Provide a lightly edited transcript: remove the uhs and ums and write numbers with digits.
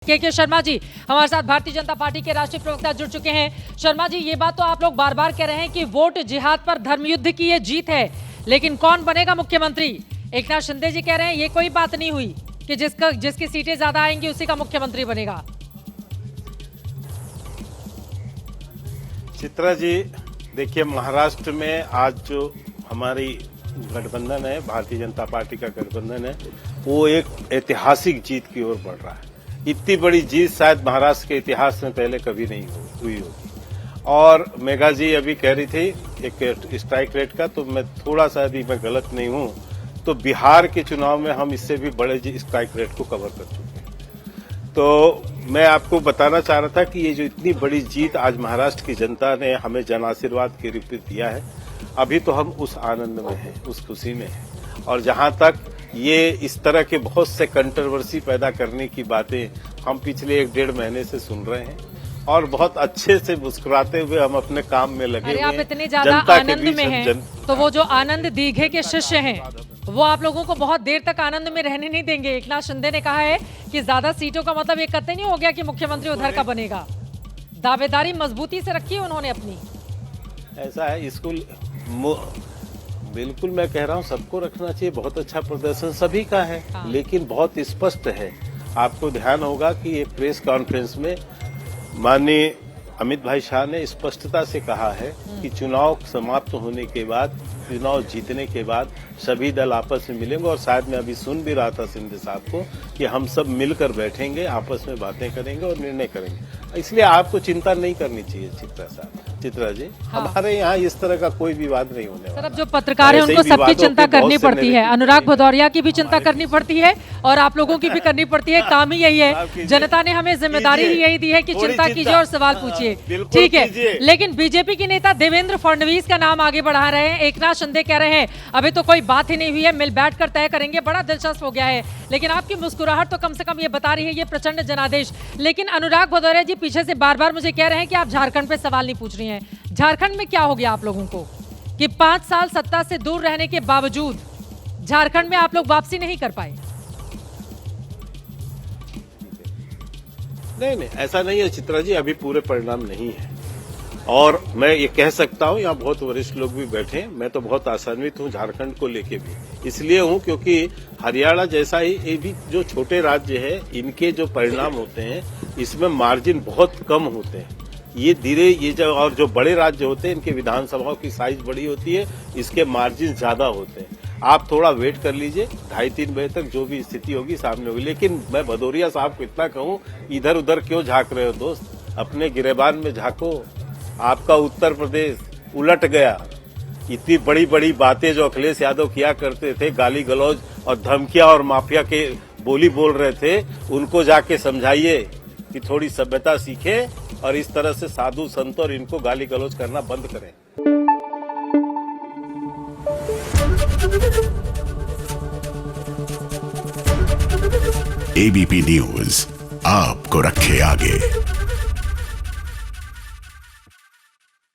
के शर्मा जी हमारे साथ भारतीय जनता पार्टी के राष्ट्रीय प्रवक्ता जुड़ चुके हैं। शर्मा जी, ये बात तो आप लोग बार बार कह रहे हैं कि वोट जिहाद पर धर्मयुद्ध की ये जीत है, लेकिन कौन बनेगा मुख्यमंत्री? एकनाथ शिंदे जी कह रहे हैं ये कोई बात नहीं हुई कि जिसकी सीटें ज्यादा आएंगी उसी का मुख्यमंत्री बनेगा। चित्रा जी, देखिए, महाराष्ट्र में आज जो हमारी गठबंधन है, भारतीय जनता पार्टी का गठबंधन है, वो एक ऐतिहासिक जीत की ओर बढ़ रहा है। इतनी बड़ी जीत शायद महाराष्ट्र के इतिहास में पहले कभी नहीं हुई होगी। और मेघा जी अभी कह रही थी एक स्ट्राइक रेट का, तो मैं थोड़ा सा यदि मैं गलत नहीं हूं तो बिहार के चुनाव में हम इससे भी बड़े स्ट्राइक रेट को कवर कर चुके हैं। तो मैं आपको बताना चाह रहा था कि ये जो इतनी बड़ी जीत आज महाराष्ट्र की जनता ने हमें जन आशीर्वाद के रूप में दिया है, अभी तो हम उस आनंद में हैं, उस खुशी में हैं। और जहां तक ये इस तरह के बहुत से कंट्रोवर्सी पैदा करने की बातें हम पिछले 1-1.5 महीने से सुन रहे हैं और बहुत अच्छे से मुस्कुराते हुए हम अपने काम में लगे हुए हैं। आप इतने ज्यादा आनंद में हैं, तो वो जो आनंद दीघे के शिष्य हैं वो आप लोगों को बहुत देर तक आनंद में रहने नहीं देंगे। एकनाथ शिंदे ने कहा है कि ज्यादा सीटों का मतलब ये कतई नहीं हो गया कि मुख्यमंत्री उधर का बनेगा। दावेदारी मजबूती से रखी है उन्होंने अपनी। ऐसा है, स्कूल बिल्कुल मैं कह रहा हूँ सबको रखना चाहिए। बहुत अच्छा प्रदर्शन सभी का है, लेकिन बहुत स्पष्ट है। आपको ध्यान होगा कि एक प्रेस कॉन्फ्रेंस में माननीय अमित भाई शाह ने स्पष्टता से कहा है कि चुनाव समाप्त होने के बाद, चुनाव जीतने के बाद सभी दल आपस में मिलेंगे। और शायद मैं अभी सुन भी रहा था शिंदे साहब को कि हम सब मिलकर बैठेंगे, आपस में बातें करेंगे और निर्णय करेंगे। इसलिए आपको चिंता नहीं करनी चाहिए चित्रा जी। हमारे यहाँ इस तरह का कोई विवाद नहीं होने वाला। सर, अब जो पत्रकार है उनको सबकी चिंता करनी पड़ती है। अनुराग भदौरिया की भी चिंता करनी पड़ती है और आप लोगों की भी करनी पड़ती है। काम ही यही है, जनता ने हमें जिम्मेदारी ही यही दी है कि चिंता कीजिए और सवाल पूछिए, ठीक है। लेकिन बीजेपी के नेता देवेंद्र फडणवीस का नाम आगे बढ़ा रहे हैं। एकनाथ शिंदे कह रहे हैं अभी तो कोई बात ही नहीं हुई है, मिल बैठ कर तय करेंगे। बड़ा दिलचस्प हो गया है, लेकिन आपकी मुस्कुराहट तो कम से कम ये बता रही है ये प्रचंड जनादेश। लेकिन अनुराग भदौरिया जी पीछे से बार बार मुझे कह रहे हैं कि आप झारखंड पे सवाल नहीं पूछ रही हैं। झारखंड में क्या हो गया आप लोगों को कि 5 साल सत्ता से दूर रहने के बावजूद झारखंड में आप लोग वापसी नहीं कर पाए? नहीं, ऐसा नहीं है चित्रा जी, अभी पूरे परिणाम नहीं है। और मैं ये कह सकता हूँ, यहाँ बहुत वरिष्ठ लोग भी बैठे हैं, मैं तो बहुत आशान्वित हूँ झारखंड को लेके भी। इसलिए हूँ क्योंकि हरियाणा जैसा ही ये भी जो छोटे राज्य है, इनके जो परिणाम होते हैं इसमें मार्जिन बहुत कम होते हैं। ये जो बड़े राज्य होते हैं इनके विधानसभाओं की साइज बड़ी होती है, इसके मार्जिन ज्यादा होते हैं। आप थोड़ा वेट कर लीजिए, 2:30-3 बजे तक जो भी स्थिति होगी सामने होगी। लेकिन मैं भदौरिया साहब को इतना कहूँ, इधर उधर क्यों झांक रहे हो दोस्त, अपने गिरेबान में झांको। आपका उत्तर प्रदेश उलट गया। इतनी बड़ी बड़ी बातें जो अखिलेश यादव किया करते थे, गाली गलौज और धमकियां और माफिया के बोली बोल रहे थे, उनको जाके समझाइए कि थोड़ी सभ्यता सीखे और इस तरह से साधु संत और इनको गाली गलौज करना बंद करें। एबीपी न्यूज आपको रखे आगे।